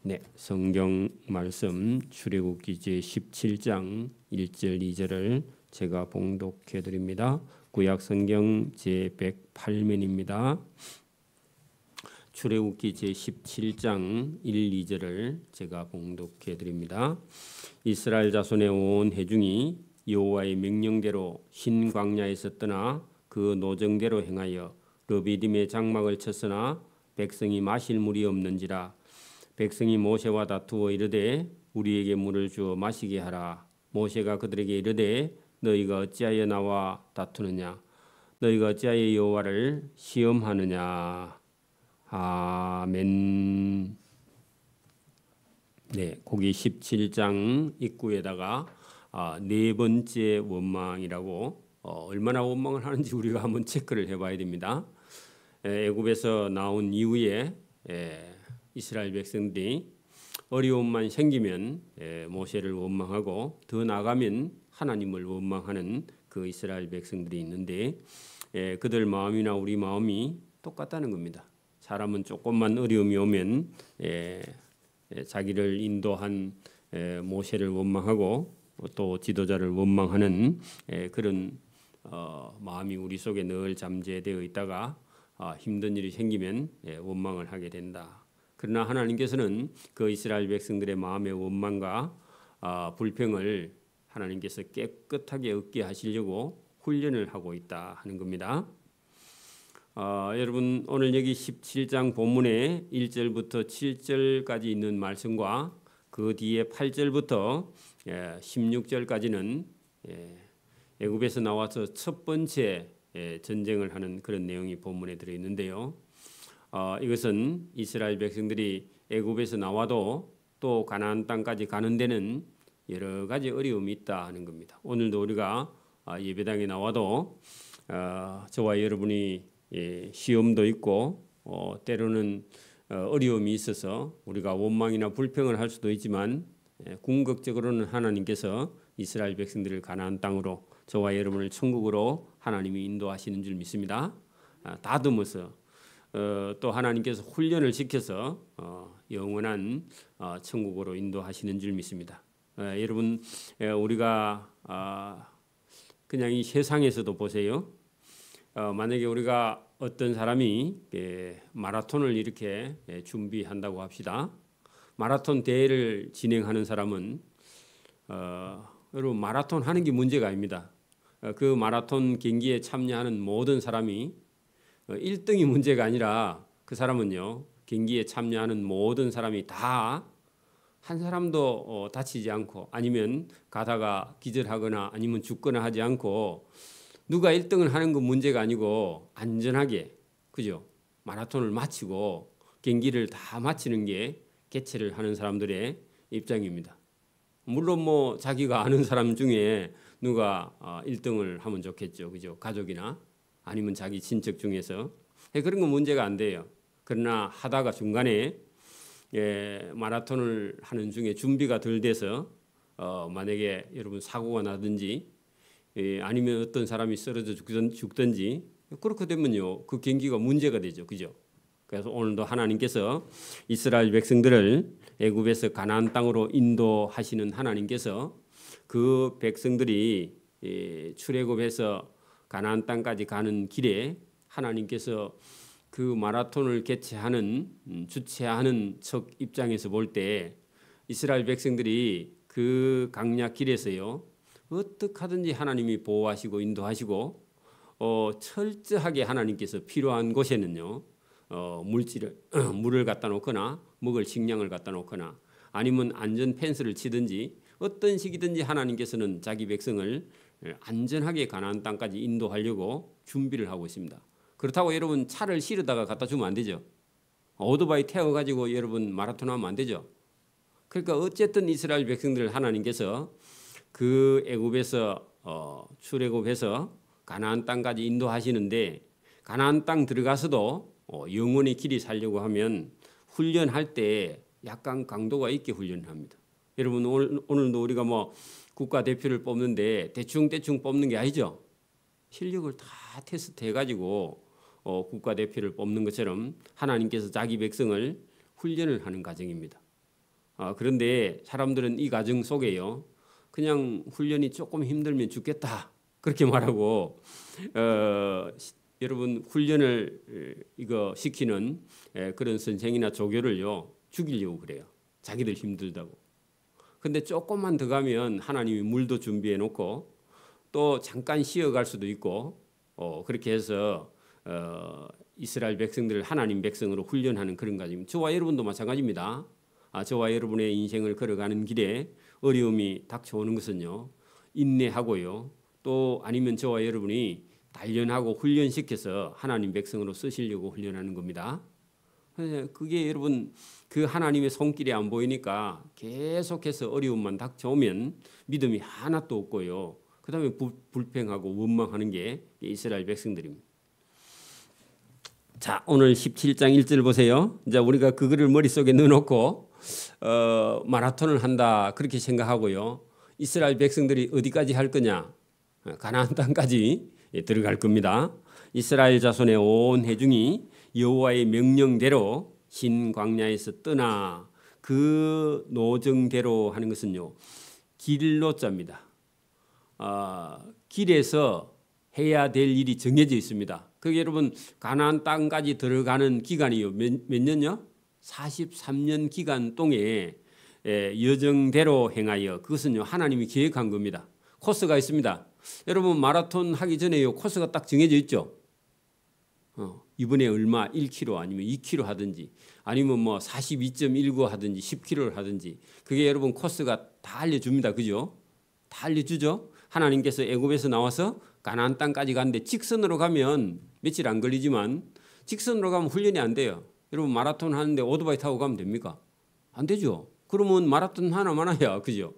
네, 성경 말씀 출애굽기 제 17장 1절 2절을 제가 봉독해 드립니다. 구약 성경 제 108면입니다. 출애굽기 제 17장 1, 2절을 제가 봉독해 드립니다. 이스라엘 자손의 온 회중이 여호와의 명령대로 흰 광야에서 떠나 그 노정대로 행하여 르비딤의 장막을 쳤으나 백성이 마실 물이 없는지라. 백성이 모세와 다투어 이르되 우리에게 물을 주어 마시게 하라. 모세가 그들에게 이르되 너희가 어찌하여 나와 다투느냐? 너희가 어찌하여 여호와를 시험하느냐? 아멘. 네, 거기 17장 입구에다가 네 번째 원망이라고 얼마나 원망을 하는지 우리가 한번 체크를 해봐야 됩니다. 애굽에서 나온 이후에 이스라엘 백성들이 어려움만 생기면 모세를 원망하고 더 나아가면 하나님을 원망하는 그 이스라엘 백성들이 있는데 그들 마음이나 우리 마음이 똑같다는 겁니다. 사람은 조금만 어려움이 오면 자기를 인도한 모세를 원망하고 또 지도자를 원망하는 그런 마음이 우리 속에 늘 잠재되어 있다가 힘든 일이 생기면 원망을 하게 된다. 그러나 하나님께서는 그 이스라엘 백성들의 마음의 원망과 불평을 하나님께서 깨끗하게 얻게 하시려고 훈련을 하고 있다 하는 겁니다. 여러분 오늘 여기 17장 본문에 1절부터 7절까지 있는 말씀과 그 뒤에 8절부터 16절까지는 애굽에서 나와서 첫 번째 전쟁을 하는 그런 내용이 본문에 들어있는데요. 이것은 이스라엘 백성들이 애굽에서 나와도 또 가나안 땅까지 가는 데는 여러 가지 어려움이 있다 하는 겁니다. 오늘도 우리가 예배당에 나와도 저와 여러분이 시험도 있고 때로는 어려움이 있어서 우리가 원망이나 불평을 할 수도 있지만 궁극적으로는 하나님께서 이스라엘 백성들을 가나안 땅으로 저와 여러분을 천국으로 하나님이 인도하시는 줄 믿습니다. 다듬어서 또 하나님께서 훈련을 시켜서 영원한 천국으로 인도하시는 줄 믿습니다. 여러분 우리가 그냥 이 세상에서도 보세요. 만약에 우리가 어떤 사람이 마라톤을 이렇게 준비한다고 합시다. 마라톤 대회를 진행하는 사람은 여러분 마라톤 하는 게 문제가 아닙니다. 그 마라톤 경기에 참여하는 모든 사람이 1등이 문제가 아니라 그 사람은요 경기에 참여하는 모든 사람이 다 한 사람도 다치지 않고 아니면 가다가 기절하거나 아니면 죽거나 하지 않고 누가 1등을 하는 건 문제가 아니고 안전하게 그죠? 마라톤을 마치고 경기를 다 마치는 게 개최를 하는 사람들의 입장입니다. 물론 뭐 자기가 아는 사람 중에 누가 1등을 하면 좋겠죠. 그죠? 가족이나 아니면 자기 친척 중에서 그런 건 문제가 안 돼요. 그러나 하다가 중간에 마라톤을 하는 중에 준비가 덜 돼서 만약에 여러분 사고가 나든지 아니면 어떤 사람이 쓰러져 죽든지 그렇게 되면요 그 경기가 문제가 되죠. 그죠? 그래서 오늘도 하나님께서 이스라엘 백성들을 애굽에서 가나안 땅으로 인도하시는 하나님께서 그 백성들이 출애굽해서 가나안 땅까지 가는 길에 하나님께서 그 마라톤을 개최하는 주최하는 척 입장에서 볼 때 이스라엘 백성들이 그 강약 길에서요 어떻게 하든지 하나님이 보호하시고 인도하시고 철저하게 하나님께서 필요한 곳에는요 물을 갖다 놓거나 먹을 식량을 갖다 놓거나 아니면 안전 펜스를 치든지 어떤 식이든지 하나님께서는 자기 백성을 안전하게 가나안 땅까지 인도하려고 준비를 하고 있습니다. 그렇다고 여러분 차를 실으다가 갖다 주면 안 되죠. 오토바이 태워가지고 여러분 마라톤 하면 안 되죠. 그러니까 어쨌든 이스라엘 백성들을 하나님께서 그 애굽에서 출애굽해서 가나안 땅까지 인도하시는데 가나안 땅 들어가서도 영원히 길이 살려고 하면 훈련할 때 약간 강도가 있게 훈련을 합니다. 여러분 오늘도 우리가 뭐 국가대표를 뽑는데 대충 뽑는 게 아니죠. 실력을 다 테스트 해가지고 국가대표를 뽑는 것처럼 하나님께서 자기 백성을 훈련을 하는 과정입니다. 그런데 사람들은 이 과정 속에요. 그냥 훈련이 조금 힘들면 죽겠다. 그렇게 말하고 여러분 훈련을 이거 시키는 그런 선생이나 조교를요. 죽이려고 그래요. 자기들 힘들다고. 근데 조금만 더 가면 하나님이 물도 준비해 놓고 또 잠깐 쉬어갈 수도 있고 그렇게 해서 이스라엘 백성들을 하나님 백성으로 훈련하는 그런 과정. 저와 여러분도 마찬가지입니다. 저와 여러분의 인생을 걸어가는 길에 어려움이 닥쳐오는 것은요. 인내하고요. 또 아니면 저와 여러분이 단련하고 훈련시켜서 하나님 백성으로 쓰시려고 훈련하는 겁니다. 그게 여러분 그 하나님의 손길이 안 보이니까 계속해서 어려움만 닥쳐오면 믿음이 하나도 없고요. 그 다음에 불평하고 원망하는 게 이스라엘 백성들입니다. 자, 오늘 17장 1절 보세요. 이제 우리가 그거를 머릿속에 넣어놓고 마라톤을 한다 그렇게 생각하고요. 이스라엘 백성들이 어디까지 할 거냐? 가나안 땅까지 들어갈 겁니다. 이스라엘 자손의 온 회중이 여호와의 명령대로 흰 광야에서 떠나 그 노정대로 하는 것은요. 길로자입니다. 길에서 해야 될 일이 정해져 있습니다. 그게 여러분 가나안 땅까지 들어가는 기간이요. 몇 년요? 43년 기간 동에 여정대로 행하여 그것은요. 하나님이 계획한 겁니다. 코스가 있습니다. 여러분 마라톤 하기 전에요. 코스가 딱 정해져 있죠. 이번에 얼마 1km 아니면 2km 하든지 아니면 뭐 42.19 하든지 10km를 하든지 그게 여러분 코스가 다 알려줍니다. 그죠? 다 알려주죠. 하나님께서 애굽에서 나와서 가나안 땅까지 가는데 직선으로 가면 며칠 안 걸리지만 직선으로 가면 훈련이 안 돼요. 여러분 마라톤 하는데 오토바이 타고 가면 됩니까? 안 되죠. 그러면 마라톤 하나만 해야 그죠?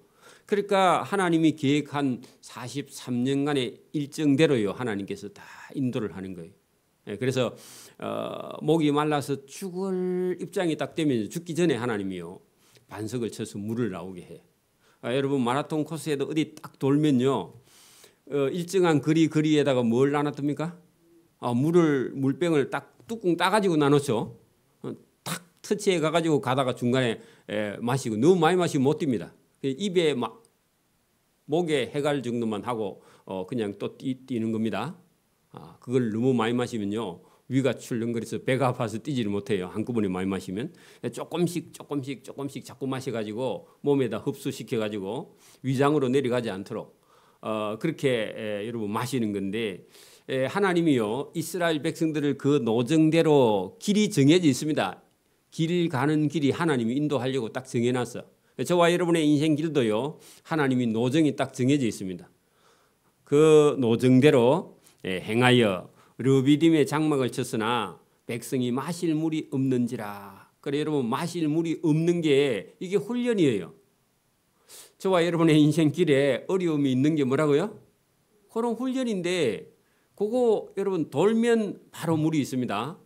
그러니까 하나님이 계획한 43년간의 일정대로요. 하나님께서 다 인도를 하는 거예요. 그래서 목이 말라서 죽을 입장이 딱 되면 죽기 전에 하나님이요. 반석을 쳐서 물을 나오게 해. 여러분 마라톤 코스에도 어디 딱 돌면요. 일정한 거리에다가 뭘 나눴습니까? 물병을 딱 뚜껑 따가지고 나눴죠. 탁 터치해 가가지고 가다가 중간에 마시고 너무 많이 마시면 못 뜁니다. 입에 목에 해갈 정도만 하고 그냥 또 뛰는 겁니다. 그걸 너무 많이 마시면요. 위가 출렁거려서 배가 아파서 뛰지를 못해요. 한꺼번에 많이 마시면. 조금씩 자꾸 마셔가지고 몸에다 흡수시켜가지고 위장으로 내려가지 않도록 그렇게 여러분 마시는 건데 하나님이요. 이스라엘 백성들을 그 노정대로 길이 정해져 있습니다. 길 가는 길이 하나님이 인도하려고 딱 정해놨어. 저와 여러분의 인생 길도요. 하나님이 노정이 딱 정해져 있습니다. 그 노정대로 행하여 르비딤의 장막을 쳤으나 백성이 마실 물이 없는지라. 그래 여러분 마실 물이 없는 게 이게 훈련이에요. 저와 여러분의 인생 길에 어려움이 있는 게 뭐라고요? 그런 훈련인데 그거 여러분 돌면 바로 물이 있습니다.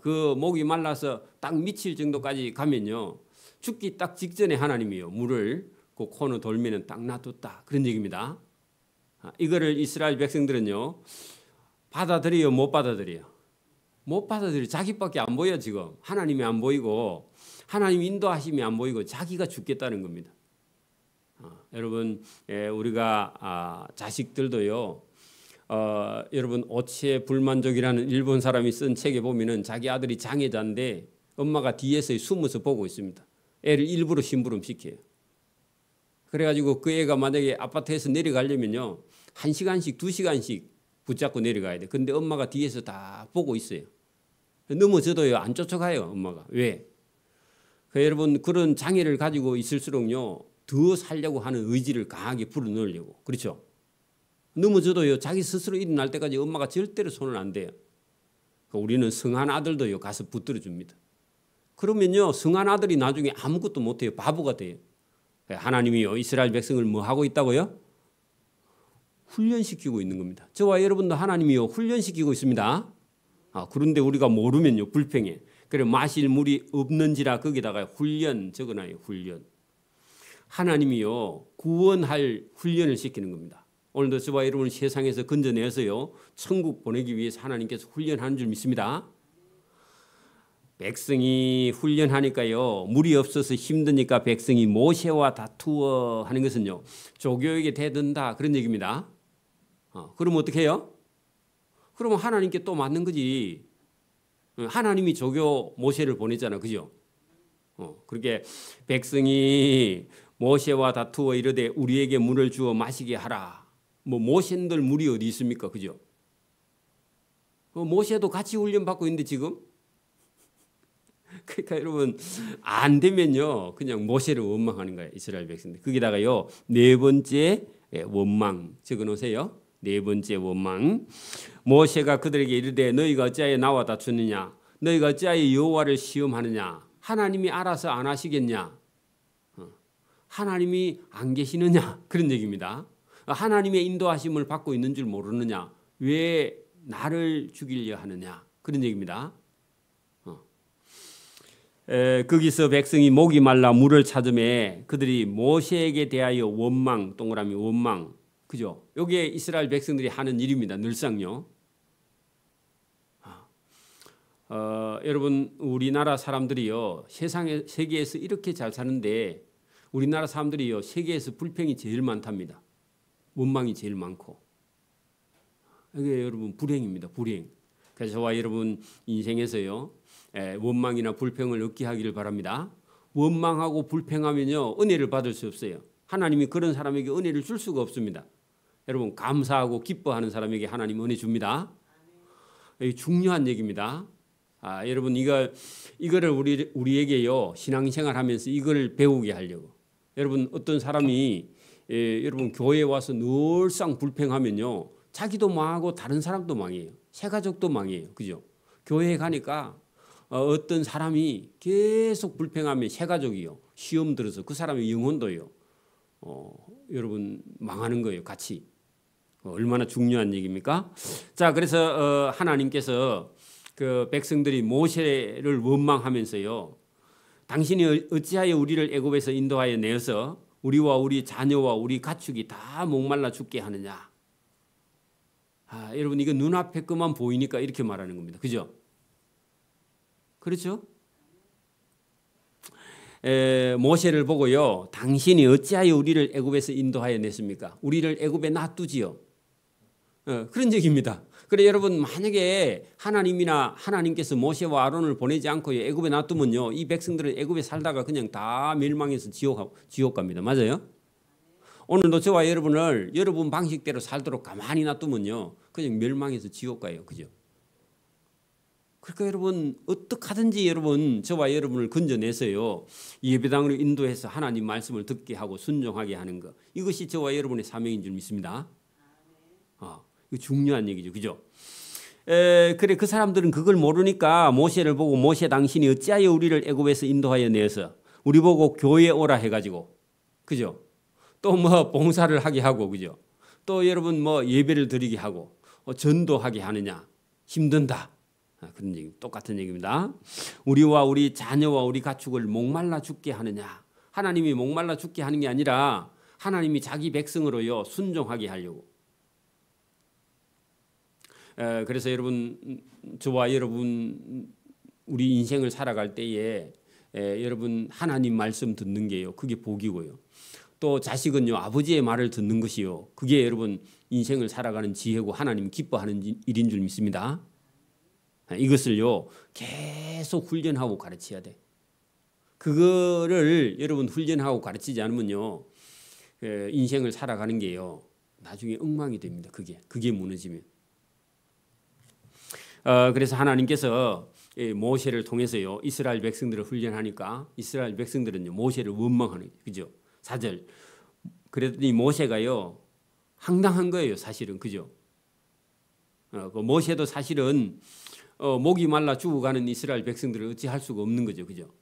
그 목이 말라서 딱 미칠 정도까지 가면요. 죽기 딱 직전에 하나님이요. 물을 그 코너 돌면은 딱 놔뒀다. 그런 얘기입니다. 이거를 이스라엘 백성들은요. 받아들여요? 못 받아들여요? 못 받아들여요. 자기밖에 안 보여 지금. 하나님이 안 보이고 하나님 인도하심이 안 보이고 자기가 죽겠다는 겁니다. 여러분 우리가 자식들도요. 여러분 오치에 불만족이라는 일본 사람이 쓴 책에 보면은 자기 아들이 장애자인데 엄마가 뒤에서 숨어서 보고 있습니다. 애를 일부러 심부름 시켜요. 그래가지고 그 애가 만약에 아파트에서 내려가려면요. 1시간씩 2시간씩 붙잡고 내려가야 돼. 근데 엄마가 뒤에서 다 보고 있어요. 넘어져도요. 안 쫓아가요. 엄마가. 왜? 여러분 그런 장애를 가지고 있을수록요. 더 살려고 하는 의지를 강하게 불어넣으려고. 그렇죠? 넘어져도요. 자기 스스로 일어날 때까지 엄마가 절대로 손을 안 대요. 우리는 성한 아들도요. 가서 붙들어 줍니다. 그러면요. 성한 아들이 나중에 아무것도 못해요. 바보가 돼요. 하나님이요. 이스라엘 백성을 뭐 하고 있다고요? 훈련시키고 있는 겁니다. 저와 여러분도 하나님이요. 훈련시키고 있습니다. 그런데 우리가 모르면요. 불평해. 그래 마실 물이 없는지라 거기다가 훈련 적어놔요. 훈련. 하나님이요. 구원할 훈련을 시키는 겁니다. 오늘도 저와 여러분을 세상에서 건져내서요. 천국 보내기 위해서 하나님께서 훈련하는 줄 믿습니다. 백성이 훈련하니까요, 물이 없어서 힘드니까 백성이 모세와 다투어 하는 것은요, 조교에게 대든다 그런 얘기입니다. 그럼 어떻게 해요? 그러면 하나님께 또 맞는 거지. 하나님이 조교 모세를 보냈잖아, 그죠? 그렇게 백성이 모세와 다투어 이르되 우리에게 물을 주어 마시게 하라. 뭐 모세들 물이 어디 있습니까, 그죠? 모세도 같이 훈련 받고 있는데 지금. 그러니까 여러분 안 되면요 그냥 모세를 원망하는 거예요, 이스라엘 백성들. 거기다가요 네 번째 원망 적어놓으세요. 네 번째 원망. 모세가 그들에게 이르되 너희가 어찌하여 나와 다투느냐? 너희가 어찌하여 여호와를 시험하느냐? 하나님이 알아서 안 하시겠냐? 하나님이 안 계시느냐? 그런 얘기입니다. 하나님의 인도하심을 받고 있는 줄 모르느냐? 왜 나를 죽이려 하느냐? 그런 얘기입니다. 거기서 백성이 목이 말라 물을 찾음에 그들이 모세에게 대하여 원망, 동그라미 원망, 그죠? 이게 이스라엘 백성들이 하는 일입니다. 늘상요. 여러분 우리나라 사람들이요 세계에서 이렇게 잘 사는데 우리나라 사람들이요 세계에서 불평이 제일 많답니다. 원망이 제일 많고. 이게 여러분 불행입니다. 불행. 그래서 저와 여러분 인생에서요 원망이나 불평을 얻게 하기를 바랍니다. 원망하고 불평하면요 은혜를 받을 수 없어요. 하나님이 그런 사람에게 은혜를 줄 수가 없습니다. 여러분 감사하고 기뻐하는 사람에게 하나님 은혜 줍니다. 이게 중요한 얘기입니다. 여러분 이거를 우리에게요 신앙생활하면서 이걸 배우게 하려고. 여러분 어떤 사람이 여러분 교회에 와서 늘상 불평하면요 자기도 망하고 다른 사람도 망해요. 새 가족도 망해요. 그죠? 교회에 가니까 어떤 사람이 계속 불평하면 새 가족이요 시험 들어서 그 사람의 영혼도요 여러분 망하는 거예요. 같이. 얼마나 중요한 얘기입니까? 자, 그래서 하나님께서 그 백성들이 모세를 원망하면서요. 당신이 어찌하여 우리를 애굽에서 인도하여 내어서 우리와 우리 자녀와 우리 가축이 다 목말라 죽게 하느냐. 여러분 이거 눈앞에 것만 보이니까 이렇게 말하는 겁니다. 그죠? 그렇죠? 모세를 보고요. 당신이 어찌하여 우리를 애굽에서 인도하여 냈습니까? 우리를 애굽에 놔두지요. 그런 얘기입니다. 그래 여러분 만약에 하나님께서 모세와 아론을 보내지 않고 애굽에 놔두면요. 이 백성들은 애굽에 살다가 그냥 다 멸망해서 지옥 갑니다. 맞아요? 오늘도 저와 여러분을 여러분 방식대로 살도록 가만히 놔두면요. 그냥 멸망해서 지옥 가요. 그죠? 그러니까 여러분 어떻게 하든지 여러분 저와 여러분을 건져내서요. 예배당으로 인도해서 하나님 말씀을 듣게 하고 순종하게 하는 것. 이것이 저와 여러분의 사명인 줄 믿습니다. 이거 중요한 얘기죠. 그죠? 그래 그 사람들은 그걸 모르니까 모세를 보고 모세 당신이 어찌하여 우리를 애굽에서 인도하여 내서 우리 보고 교회에 오라 해가지고 그죠? 또 뭐 봉사를 하게 하고 그죠? 또 여러분 뭐 예배를 드리게 하고 전도하게 하느냐 힘든다. 그런 얘기 똑같은 얘기입니다. 우리와 우리 자녀와 우리 가축을 목말라 죽게 하느냐. 하나님이 목말라 죽게 하는 게 아니라 하나님이 자기 백성으로요 순종하게 하려고. 그래서 여러분 저와 여러분 우리 인생을 살아갈 때에 여러분 하나님 말씀 듣는 게요 그게 복이고요. 또 자식은요 아버지의 말을 듣는 것이요 그게 여러분 인생을 살아가는 지혜고 하나님 기뻐하는 일인 줄 믿습니다. 이것을요 계속 훈련하고 가르쳐야 돼. 그거를 여러분 훈련하고 가르치지 않으면요 인생을 살아가는 게요 나중에 엉망이 됩니다. 그게 무너지면. 그래서 하나님께서 모세를 통해서요 이스라엘 백성들을 훈련하니까 이스라엘 백성들은요 모세를 원망하는 거죠. 그죠? 4절. 그랬더니 모세가요 황당한 거예요. 사실은. 그죠? 그 모세도 사실은 목이 말라 죽어가는 이스라엘 백성들을 어찌할 수가 없는 거죠. 그죠?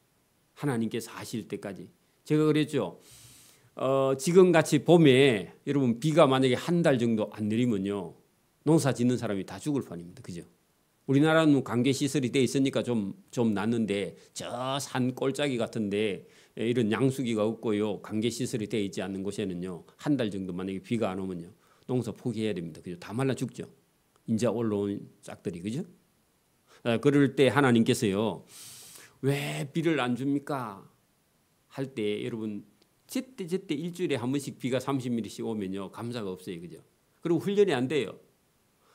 하나님께서 하실 때까지. 제가 그랬죠. 지금같이 봄에 여러분 비가 만약에 한 달 정도 안 내리면요 농사 짓는 사람이 다 죽을 판입니다. 그죠? 우리나라는 관계 시설이 돼 있으니까 좀 낫는데 저 산 꼴짜기 같은데 이런 양수기가 없고요 관계 시설이 돼 있지 않는 곳에는요 한 달 정도 만약에 비가 안 오면요 농사 포기해야 됩니다. 그죠? 다 말라 죽죠. 이제 올라온 싹들이. 그죠? 그럴 때 하나님께서요 왜 비를 안 줍니까? 할 때 여러분 제때 일주일에 한 번씩 비가 30mm씩 오면요 감사가 없어요, 그죠? 그리고 훈련이 안 돼요.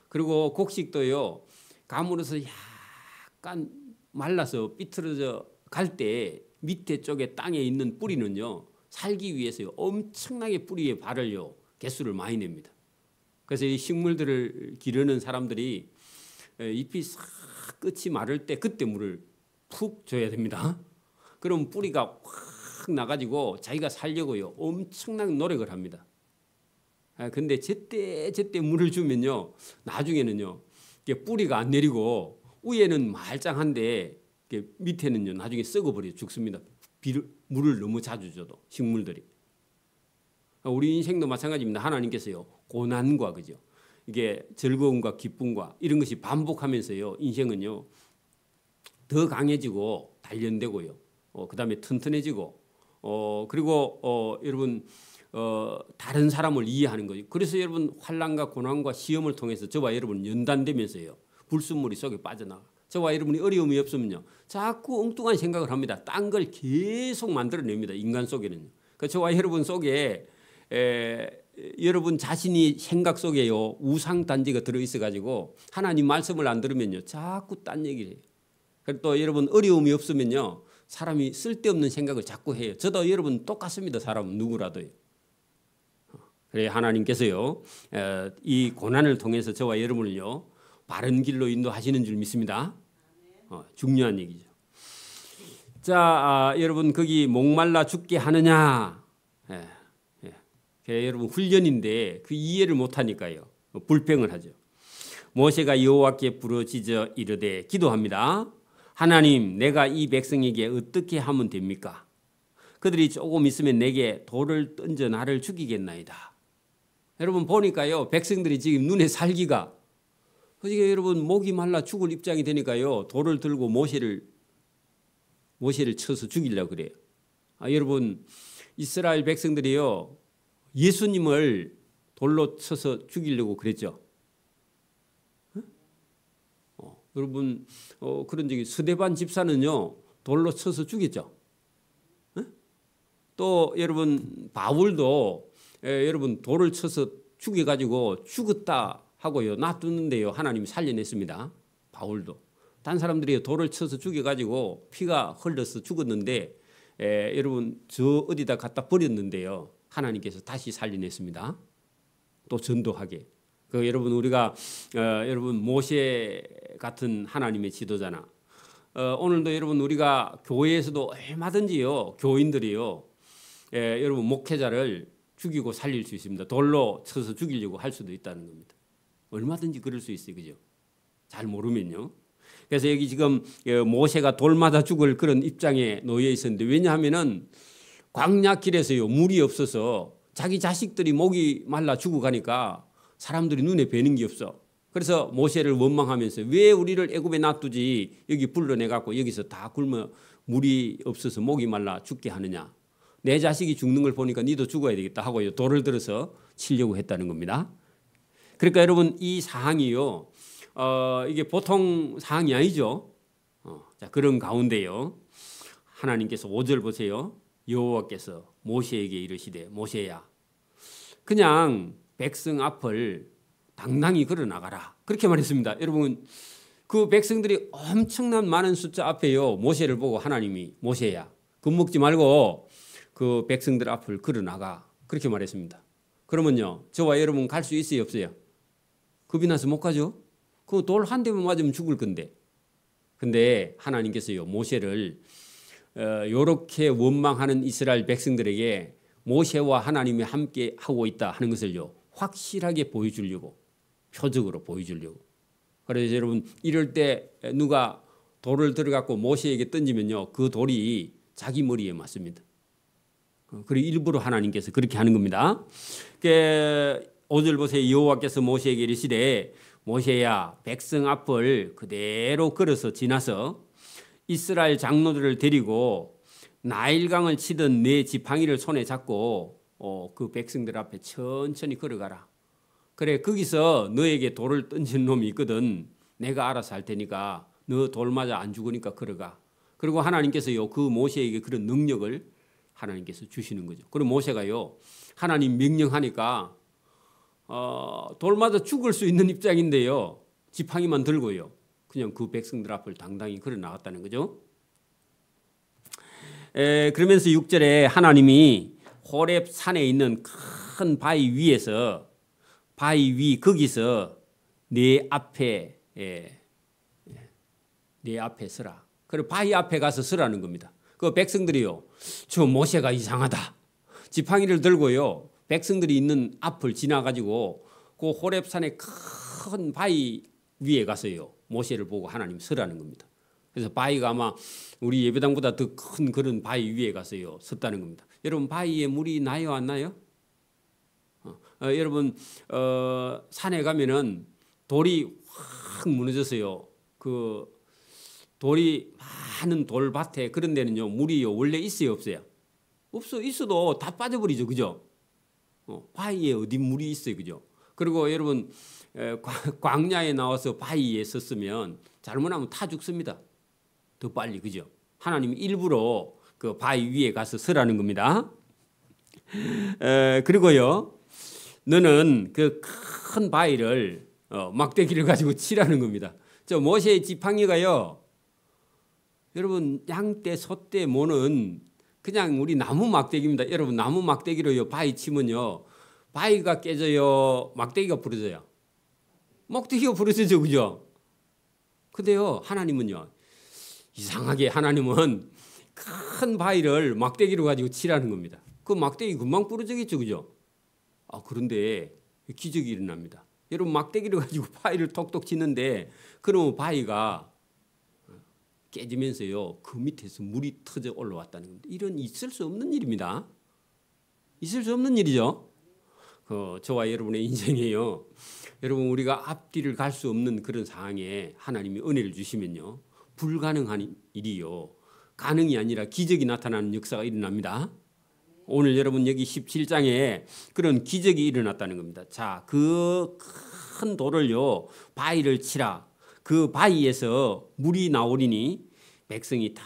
그리고 곡식도요 가물어서 약간 말라서 삐뚤어져 갈 때 밑에 쪽에 땅에 있는 뿌리는요 살기 위해서요 엄청나게 뿌리에 발을요 개수를 많이 냅니다. 그래서 이 식물들을 기르는 사람들이 잎이 싹 끝이 마를 때 그때 물을 푹 줘야 됩니다. 그럼 뿌리가 확 나가지고 자기가 살려고요 엄청난 노력을 합니다. 근데 제때 물을 주면요 나중에는요 뿌리가 안 내리고 위에는 말짱한데 밑에는요 나중에 썩어버려 죽습니다. 물을 너무 자주 줘도 식물들이. 우리 인생도 마찬가지입니다. 하나님께서요 고난과 그죠 이게 즐거움과 기쁨과 이런 것이 반복하면서요 인생은요 더 강해지고 단련되고요 그다음에 튼튼해지고 그리고 여러분 다른 사람을 이해하는 거죠. 그래서 여러분 환난과 고난과 시험을 통해서 저와 여러분 연단되면서요 불순물이 속에 빠져나가. 저와 여러분이 어려움이 없으면요 자꾸 엉뚱한 생각을 합니다. 딴 걸 계속 만들어냅니다. 인간 속에는. 그 저와 여러분 속에 여러분 자신이 생각 속에요 우상 단지가 들어있어 가지고 하나님 말씀을 안 들으면요 자꾸 딴 얘기를 해요. 그리고 또 여러분 어려움이 없으면요 사람이 쓸데없는 생각을 자꾸 해요. 저도 여러분 똑같습니다. 사람은 누구라도요. 그래 하나님께서요 이 고난을 통해서 저와 여러분을요 바른 길로 인도하시는 줄 믿습니다. 중요한 얘기죠. 자, 여러분 거기 목말라 죽게 하느냐? 여러분 훈련인데 그 이해를 못하니까요 불평을 하죠. 모세가 여호와께 부르짖어 이르되 기도합니다. 하나님, 내가 이 백성에게 어떻게 하면 됩니까? 그들이 조금 있으면 내게 돌을 던져 나를 죽이겠나이다. 여러분 보니까요 백성들이 지금 눈에 살기가 그러니까 여러분 목이 말라 죽을 입장이 되니까요 돌을 들고 모세를 쳐서 죽이려고 그래요. 여러분 이스라엘 백성들이요 예수님을 돌로 쳐서 죽이려고 그랬죠. 여러분 그런 적이 스데반 집사는요 돌로 쳐서 죽였죠. 또 여러분 바울도 여러분 돌을 쳐서 죽여가지고 죽었다 하고요 놔두는데요 하나님이 살려냈습니다. 바울도 단 사람들이 돌을 쳐서 죽여가지고 피가 흘러서 죽었는데 여러분 저 어디다 갖다 버렸는데요 하나님께서 다시 살려냈습니다. 또 전도하게. 여러분 우리가 여러분 모세 같은 하나님의 지도자나 오늘도 여러분 우리가 교회에서도 얼마든지요 교인들이요 여러분 목회자를 죽이고 살릴 수 있습니다. 돌로 쳐서 죽이려고 할 수도 있다는 겁니다. 얼마든지 그럴 수 있어요. 그죠? 잘 모르면요. 그래서 여기 지금 모세가 돌 맞아 죽을 그런 입장에 놓여 있었는데 왜냐하면은 광야길에서요 물이 없어서 자기 자식들이 목이 말라 죽어가니까 사람들이 눈에 뵈는 게 없어. 그래서 모세를 원망하면서 왜 우리를 애굽에 놔두지 여기 불러내갖고 여기서 다 굶어 물이 없어서 목이 말라 죽게 하느냐. 내 자식이 죽는 걸 보니까 니도 죽어야 되겠다 하고 돌을 들어서 치려고 했다는 겁니다. 그러니까 여러분 이 사항이요 이게 보통 사항이 아니죠. 자, 그런 가운데요 하나님께서 5절 보세요. 여호와께서 모세에게 이르시되 모세야 그냥 백성 앞을 당당히 걸어 나가라 그렇게 말했습니다. 여러분 그 백성들이 엄청난 많은 숫자 앞에요 모세를 보고 하나님이 모세야 겁먹지 말고 그 백성들 앞을 걸어 나가 그렇게 말했습니다. 그러면요 저와 여러분 갈 수 있어요 없어요? 겁이 나서 못 가죠. 그 돌 한 대만 맞으면 죽을 건데. 근데 하나님께서요 모세를 이렇게 원망하는 이스라엘 백성들에게 모세와 하나님이 함께 하고 있다 하는 것을요 확실하게 보여주려고 표적으로 보여주려고. 그래서 여러분 이럴 때 누가 돌을 들어갖고 모세에게 던지면요 그 돌이 자기 머리에 맞습니다. 그리고 일부러 하나님께서 그렇게 하는 겁니다. 5절 보세요. 여호와께서 모세에게 이르시되 모세야 백성 앞을 그대로 걸어서 지나서 이스라엘 장로들을 데리고 나일강을 치던 네 지팡이를 손에 잡고 그 백성들 앞에 천천히 걸어가라. 그래 거기서 너에게 돌을 던진 놈이 있거든. 내가 알아서 할 테니까 너 돌 맞아 안 죽으니까 걸어가. 그리고 하나님께서요 그 모세에게 그런 능력을 하나님께서 주시는 거죠. 그리고 모세가요 하나님 명령하니까 돌마다 죽을 수 있는 입장인데요 지팡이만 들고요 그냥 그 백성들 앞을 당당히 걸어 나갔다는 거죠. 그러면서 6절에 하나님이 호렙 산에 있는 큰 바위 위에서 바위 위 거기서 내 앞에 서라. 그리고 바위 앞에 가서 서라는 겁니다. 그 백성들이요 저 모세가 이상하다. 지팡이를 들고요 백성들이 있는 앞을 지나가지고 그 호렙 산의 큰 바위 위에 가서요 모세를 보고 하나님 서라는 겁니다. 그래서 바위가 아마 우리 예배당보다 더 큰 그런 바위 위에 가서요 섰다는 겁니다. 여러분 바위에 물이 나요 안 나요? 여러분 산에 가면은 돌이 확 무너졌어요. 그 돌이 많은 돌밭에 그런 데는요 물이요 원래 있어요 없어요? 없어. 있어도 다 빠져버리죠, 그죠? 바위에 어디 물이 있어요, 그죠? 그리고 여러분 광야에 나와서 바위에 섰으면 잘못하면 타 죽습니다. 더 빨리, 그죠? 하나님이 일부러 그 바위 위에 가서 서라는 겁니다. 그리고요 너는 그 큰 바위를 막대기를 가지고 치라는 겁니다. 저 모세의 지팡이가요 여러분 양떼 소떼 모는 그냥 우리 나무 막대기입니다. 여러분 나무 막대기로요 바위 치면요 바위가 깨져요 막대기가 부러져요? 막대기가 부러지죠, 그죠? 근데요 하나님은요 이상하게 하나님은 큰 바위를 막대기로 가지고 치라는 겁니다. 그 막대기 금방 부러지겠죠, 그죠? 그런데 기적이 일어납니다. 여러분 막대기를 가지고 바위를 톡톡 치는데 그러면 바위가 깨지면서요 그 밑에서 물이 터져 올라왔다는 겁니다. 이런 있을 수 없는 일입니다. 있을 수 없는 일이죠. 저와 여러분의 인생에요 여러분 우리가 앞뒤를 갈 수 없는 그런 상황에 하나님이 은혜를 주시면요 불가능한 일이요 가능이 아니라 기적이 나타나는 역사가 일어납니다. 오늘 여러분 여기 17장에 그런 기적이 일어났다는 겁니다. 자, 그 큰 돌을요 바위를 치라. 그 바위에서 물이 나오리니 백성이 다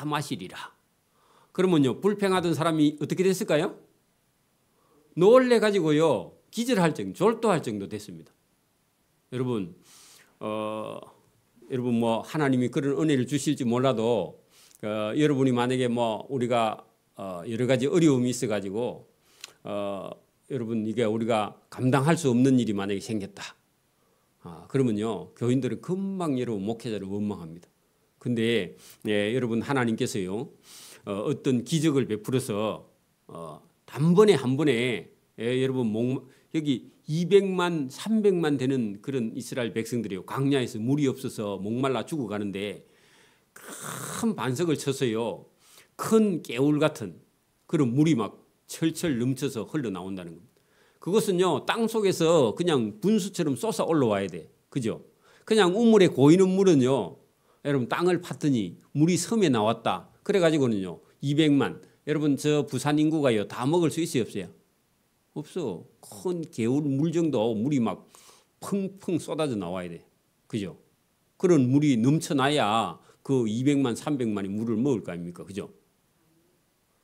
마시리라. 그러면요 불평하던 사람이 어떻게 됐을까요? 놀래 가지고요 기절할 정도, 졸도할 정도 됐습니다. 여러분 뭐 하나님이 그런 은혜를 주실지 몰라도 여러분이 만약에 뭐 우리가 여러 가지 어려움이 있어 가지고 여러분 이게 우리가 감당할 수 없는 일이 만약에 생겼다. 그러면요 교인들은 금방 여러분 목회자를 원망합니다. 근데 여러분 하나님께서요 어떤 기적을 베풀어서 단번에 한 번에 여러분 여기 200만 300만 되는 그런 이스라엘 백성들이요 광야에서 물이 없어서 목말라 죽어가는데 큰 반석을 쳐서요 큰 개울 같은 그런 물이 막 철철 넘쳐서 흘러나온다는 겁니다. 그것은요 땅 속에서 그냥 분수처럼 쏟아 올라와야 돼, 그죠? 그냥 우물에 고이는 물은요 여러분 땅을 팠더니 물이 섬에 나왔다 그래가지고는요 200만 여러분 저 부산 인구가요 다 먹을 수 있어요 없어요? 없어. 큰 개울 물 정도 물이 막 펑펑 쏟아져 나와야 돼, 그죠? 그런 물이 넘쳐나야 그 200만 300만이 물을 먹을 거 아닙니까, 그죠?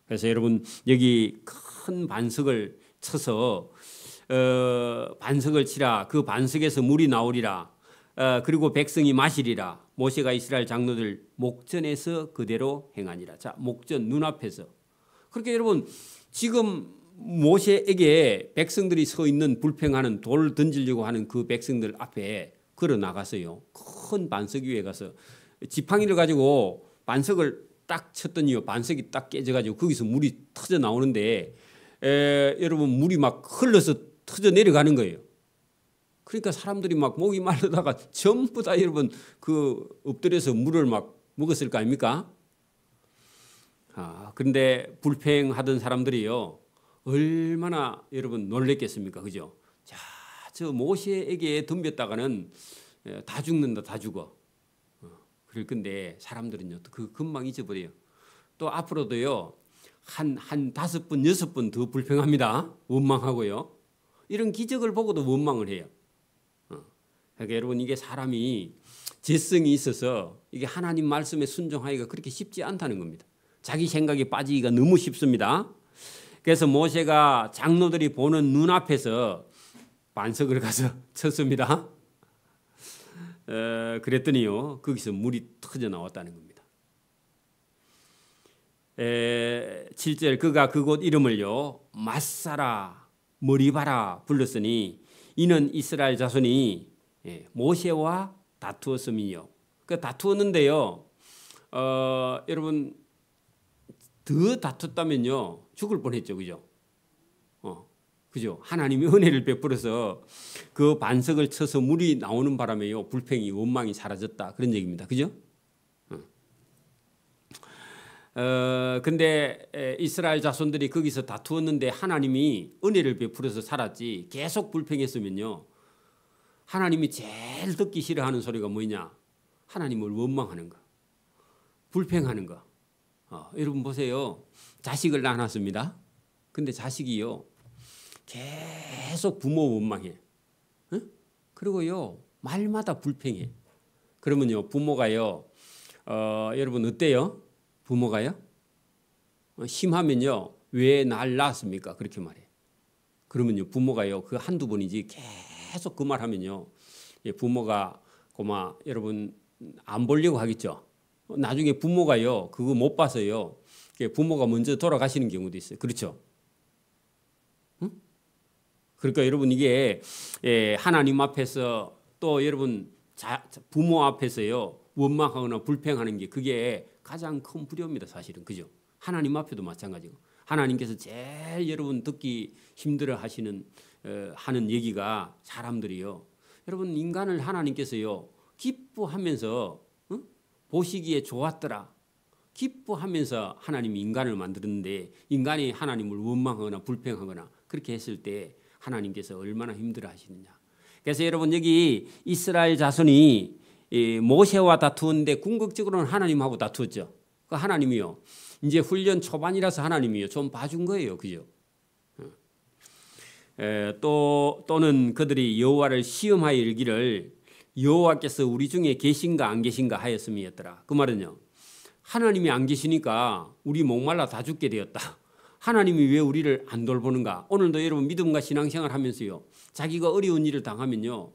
그래서 여러분 여기 큰 반석을 쳐서 반석을 치라. 그 반석에서 물이 나오리라. 그리고 백성이 마시리라. 모세가 이스라엘 장로들 목전에서 그대로 행하니라. 자, 목전 눈앞에서. 그렇게 여러분 지금 모세에게 백성들이 서 있는 불평하는 돌 던지려고 하는 그 백성들 앞에 걸어 나가서요. 큰 반석 위에 가서 지팡이를 가지고 반석을 딱 쳤더니요. 반석이 딱 깨져가지고 거기서 물이 터져 나오는데 여러분 물이 막 흘러서 터져 내려가는 거예요. 그러니까 사람들이 막 목이 마르다가 전부 다 여러분 그 엎드려서 물을 막 먹었을 거 아닙니까? 그런데 불평하던 사람들이요. 얼마나 여러분 놀랬겠습니까? 그죠? 자, 저 모세에게 덤볐다가는 다 죽는다, 다 죽어. 그럴 건데 사람들은요, 그 금방 잊어버려요. 또 앞으로도요, 한 5번, 6번 더 불평합니다. 원망하고요. 이런 기적을 보고도 원망을 해요. 그러니까 여러분 이게 사람이 재성이 있어서 이게 하나님 말씀에 순종하기가 그렇게 쉽지 않다는 겁니다. 자기 생각에 빠지기가 너무 쉽습니다. 그래서 모세가 장로들이 보는 눈앞에서 반석을 가서 쳤습니다. 그랬더니요, 거기서 물이 터져 나왔다는 겁니다. 7절, 그가 그곳 이름을요 마사라 머리바라 불렀으니 이는 이스라엘 자손이 모세와 다투었음이요. 그 다투었는데요, 여러분 더 다퉜다면요 죽을 뻔했죠, 그죠? 그죠? 하나님이 은혜를 베풀어서 그 반석을 쳐서 물이 나오는 바람에요 불평이 원망이 사라졌다, 그런 얘기입니다, 그죠? 근데 이스라엘 자손들이 거기서 다투었는데 하나님이 은혜를 베풀어서 살았지, 계속 불평했으면요 하나님이 제일 듣기 싫어하는 소리가 뭐냐? 하나님을 원망하는 거, 불평하는 거. 여러분 보세요, 자식을 낳았습니다. 근데 자식이요 계속 부모 원망해. 그리고요 말마다 불평해. 그러면요 부모가요 여러분 어때요? 부모가요 심하면요 왜 날 낳았습니까? 그렇게 말해. 그러면요 부모가요 그 한두 번이지 계속 그 말하면요 부모가 고마 여러분 안 보려고 하겠죠. 나중에 부모가요 그거 못 봐서요 부모가 먼저 돌아가시는 경우도 있어요. 그렇죠? 그러니까 여러분 이게 하나님 앞에서 또 여러분 부모 앞에서요 원망하거나 불평하는 게 그게 가장 큰 불효입니다, 사실은. 그죠? 하나님 앞에도 마찬가지고. 하나님께서 제일 여러분 듣기 힘들어 하시는 하는 얘기가 사람들이요. 여러분 인간을 하나님께서요 기뻐하면서 보시기에 좋았더라. 기뻐하면서 하나님이 인간을 만들었는데 인간이 하나님을 원망하거나 불평하거나 그렇게 했을 때 하나님께서 얼마나 힘들어 하시느냐. 그래서 여러분 여기 이스라엘 자손이 모세와 다투었는데 궁극적으로는 하나님하고 다투었죠. 그 하나님이요 이제 훈련 초반이라서 하나님이요 좀 봐준 거예요, 그죠? 또는 그들이 여호와를 시험하여 이르기를 여호와께서 우리 중에 계신가 안 계신가 하였음이었더라. 그 말은요 하나님이 안 계시니까 우리 목말라 다 죽게 되었다. 하나님이 왜 우리를 안 돌보는가? 오늘도 여러분 믿음과 신앙생활 하면서요 자기가 어려운 일을 당하면요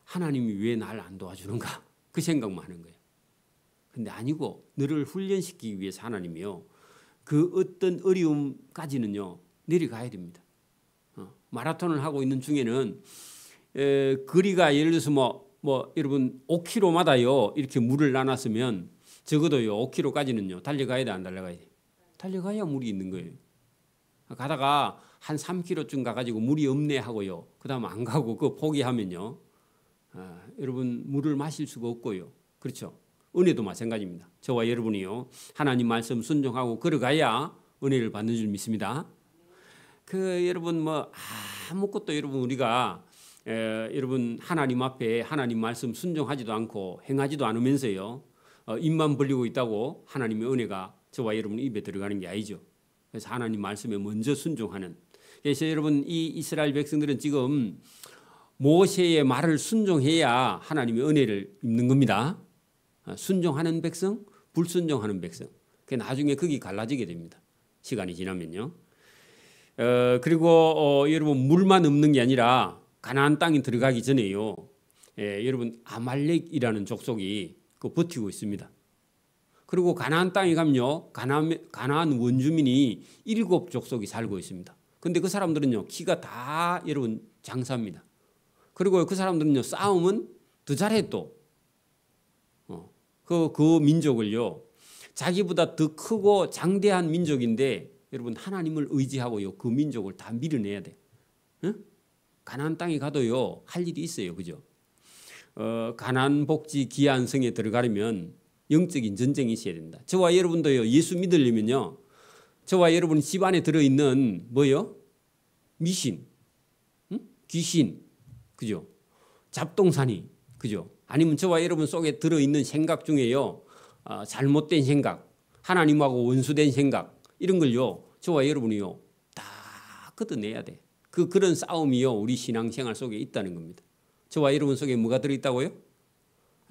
하나님이 왜 날 안 도와주는가? 그 생각만 하는 거예요. 근데 아니고 너를 훈련시키기 위해서 하나님이요 그 어떤 어려움까지는요 내려가야 됩니다. 마라톤을 하고 있는 중에는 거리가 예를 들어서 뭐 여러분 5km마다요 이렇게 물을 나눴으면 적어도요 5km까지는요 달려가야 돼, 안 달려가야 돼? 달려가야 물이 있는 거예요. 가다가 한 3km쯤 가가지고 물이 없네 하고요 그다음 안 가고 그거 포기하면요 여러분 물을 마실 수가 없고요. 그렇죠? 은혜도 마찬가지입니다. 저와 여러분이요 하나님 말씀 순종하고 걸어가야 은혜를 받는 줄 믿습니다. 여러분 뭐 아무것도 여러분 우리가 여러분 하나님 앞에 하나님 말씀 순종하지도 않고 행하지도 않으면서요 입만 벌리고 있다고 하나님의 은혜가 저와 여러분 입에 들어가는 게 아니죠. 그래서 하나님 말씀에 먼저 순종하는. 그래서 여러분 이 이스라엘 백성들은 지금 모세의 말을 순종해야 하나님의 은혜를 입는 겁니다. 순종하는 백성, 불순종하는 백성. 나중에 거기 갈라지게 됩니다. 시간이 지나면요. 그리고 여러분 물만 없는 게 아니라 가나안 땅에 들어가기 전에요. 여러분 아말렉이라는 족속이 버티고 있습니다. 그리고 가나안 땅에 가면요 가나안 원주민이 7족속이 살고 있습니다. 근데 그 사람들은요 키가 다 여러분 장사입니다. 그리고 그 사람들은요 싸움은 더 잘해 또. 그 민족을요 자기보다 더 크고 장대한 민족인데 여러분 하나님을 의지하고요 그 민족을 다 밀어내야 돼. 가나안 땅에 가도요 할 일이 있어요, 그죠? 가나안 복지 기한 성에 들어가려면 영적인 전쟁이 있어야 된다. 저와 여러분도요 예수 믿으려면요 저와 여러분 집 안에 들어있는 뭐요? 미신, 귀신, 그죠? 잡동사니, 그죠? 아니면 저와 여러분 속에 들어있는 생각 중에요 잘못된 생각, 하나님하고 원수된 생각 이런 걸요 저와 여러분이요 다 걷어내야 돼. 그런 싸움이요 우리 신앙생활 속에 있다는 겁니다. 저와 여러분 속에 뭐가 들어있다고요?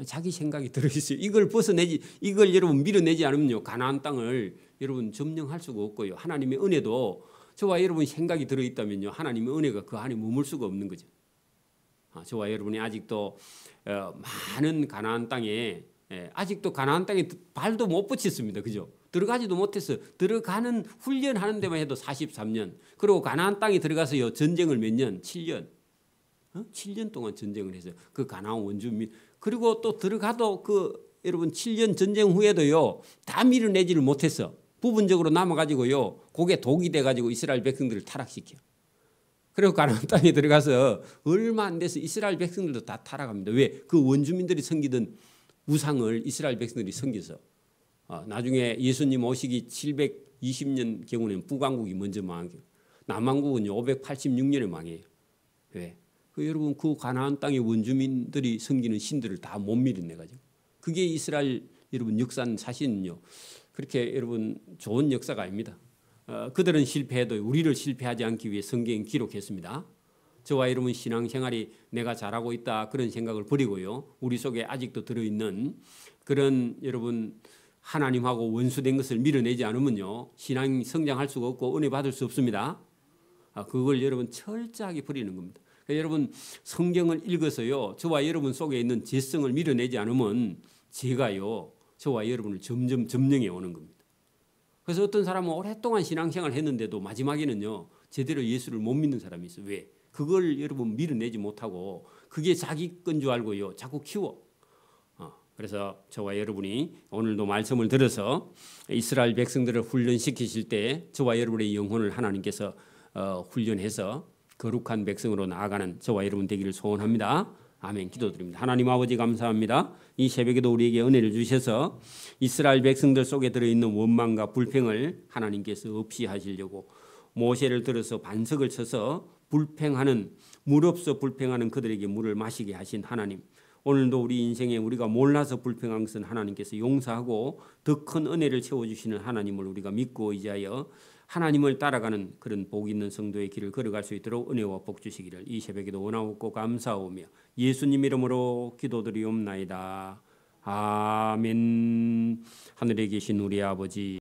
자기 생각이 들어있어요. 이걸 벗어내지, 이걸 여러분 밀어내지 않으면요, 가나안 땅을 여러분 점령할 수가 없고요. 하나님의 은혜도 저와 여러분 생각이 들어있다면요, 하나님의 은혜가 그 안에 머물 수가 없는 거죠. 저와 여러분이 아직도 많은 가나안 땅에 아직도 가나안 땅에 발도 못 붙였습니다. 그죠? 들어가지도 못했어요. 들어가는 훈련하는 데만 해도 43년. 그리고 가나안 땅에 들어가서요, 전쟁을 몇 년? 7년. 7년 동안 전쟁을 했어요. 그 가나안 원주민. 그리고 또 들어가도 그 여러분 7년 전쟁 후에도요, 다 밀어내지를 못했어. 부분적으로 남아가지고요, 그게 독이 돼가지고 이스라엘 백성들을 타락시켜. 그리고 가나안 땅에 들어가서 얼마 안 돼서 이스라엘 백성들도 다 타락합니다. 왜? 그 원주민들이 섬기던 우상을 이스라엘 백성들이 섬겨서. 나중에 예수님 오시기 720년 경우는 북왕국이 먼저 망해요. 남왕국은 586년에 망해요. 왜? 여러분 그 가나안 땅의 원주민들이 섬기는 신들을 다 못 밀어내가지고. 그게 이스라엘 여러분 역사는 사실은요, 그렇게 여러분 좋은 역사가 아닙니다. 그들은 실패해도 우리를 실패하지 않기 위해 성경에 기록했습니다. 저와 여러분 신앙생활이 내가 잘하고 있다 그런 생각을 버리고요, 우리 속에 아직도 들어있는 그런 여러분 하나님하고 원수된 것을 밀어내지 않으면요, 신앙이 성장할 수가 없고 은혜 받을 수 없습니다. 그걸 여러분 철저하게 버리는 겁니다. 그러니까 여러분 성경을 읽어서요, 저와 여러분 속에 있는 죄성을 밀어내지 않으면 제가요, 저와 여러분을 점점 점령해 오는 겁니다. 그래서 어떤 사람은 오랫동안 신앙생활을 했는데도 마지막에는요, 제대로 예수를 못 믿는 사람이 있어요. 왜? 그걸 여러분 밀어내지 못하고 그게 자기 건 줄 알고요, 자꾸 키워. 그래서 저와 여러분이 오늘도 말씀을 들어서 이스라엘 백성들을 훈련시키실 때 저와 여러분의 영혼을 하나님께서 훈련해서 거룩한 백성으로 나아가는 저와 여러분 되기를 소원합니다. 아멘. 기도드립니다. 하나님 아버지 감사합니다. 이 새벽에도 우리에게 은혜를 주셔서 이스라엘 백성들 속에 들어있는 원망과 불평을 하나님께서 없이 하시려고 모세를 들어서 반석을 쳐서 불평하는, 물 없어 불평하는 그들에게 물을 마시게 하신 하나님, 오늘도 우리 인생에 우리가 몰라서 불평한 것은 하나님께서 용서하고 더 큰 은혜를 채워주시는 하나님을 우리가 믿고 의지하여 하나님을 따라가는 그런 복 있는 성도의 길을 걸어갈 수 있도록 은혜와 복 주시기를 이 새벽에도 원하옵고 감사하오며 예수님 이름으로 기도드리옵나이다. 아멘. 하늘에 계신 우리 아버지,